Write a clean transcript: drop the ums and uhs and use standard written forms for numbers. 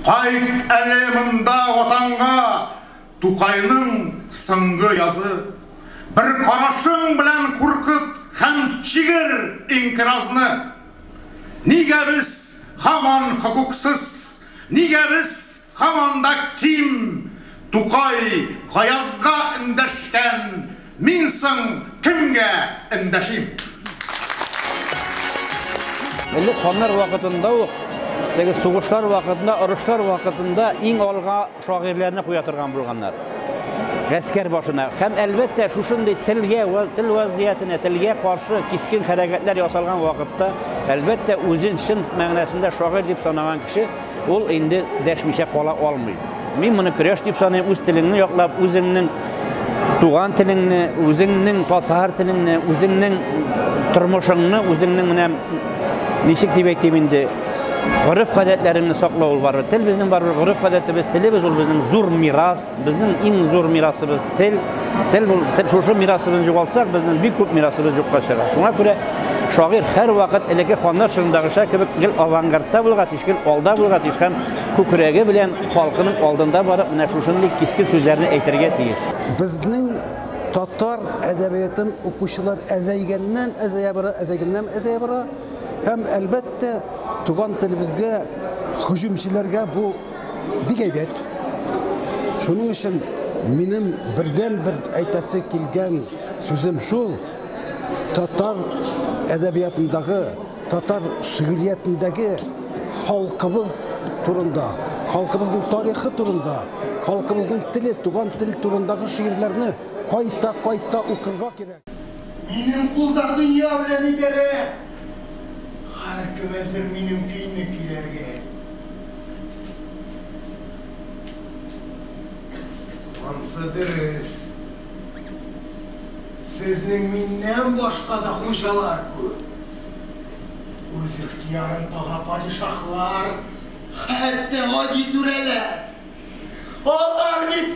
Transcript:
Qayt әлемында отанға Тукайның сыңғы язы. Bir қарашың білән қурқыт һәм чигер инқиразны. Нигә біз хаман хукуксыз, нигә біз хаманда ким? Тукай Гаязга эндәшкән, мин соң кемгә эндәшим? Әле ханнар вакытында ук, теге сугышлар вакытында, урышлар вакытында иң алга шагыйрьләрне куя торган булганнар. Гаскәр башына. Һәм әлбәттә шушындый тел вазгиятенә, телгә каршы кискен хәрәкәтләр ясалган вакытта, әлбәттә үзен чын мәгънәсендә шагыйрь дип санаган кеше, ул инде дәшмичә кала алмый. Мин моны көрәш дип саныйм, үз телеңне яклап, үзеңнең туган телеңне, үзеңнең татар теленне, үзеңнең тормышыңны, үзеңнең менә ничек дип әйтим инде, гореф-гадәтләрне саклау бар. Тел безнең бар, гореф-гадәтебез, телебез ул безнең зур мирас, безнең иң зур мирасыбыз тел. Тел шушы мирасыбызны югалтсак, безнең бик күп мирасыбыз юкка чыга. Шуңа күрә шагыйрь һәр вакыт элекке ханнар чорындагыча кебек гел авангардта булырга тиеш, гел алда булырга тиеш һәм күкрәге белән халкының алдында барып, менә шушындый кискен сүзләрне әйтергә тиеш. Безнең татар әдәбиятын укучылар әзәйгәннән бара, һәм әлбәттә туган телебезгә һөҗүмчеләргә бу бик әйбәт. Шуның өчен минем бердән-бер әйтәсе килгән сүзем шул: татар әдәбиятындагы, татар шигъриятындагы халкыбыз турында, халкыбызның тарихы турында, халкыбызның теле, туган тел турындагы шигырьләрне кайта укырга кирәк. Минем кулда дөнья белән идарә. Һәркем әзер минем көйне киләргә. Ансы дөрес. Сезнең миннән башка да хуҗалар күп. Үз ихтиярын тага падишаһлар, хәтта гади түрәләр. Алар бит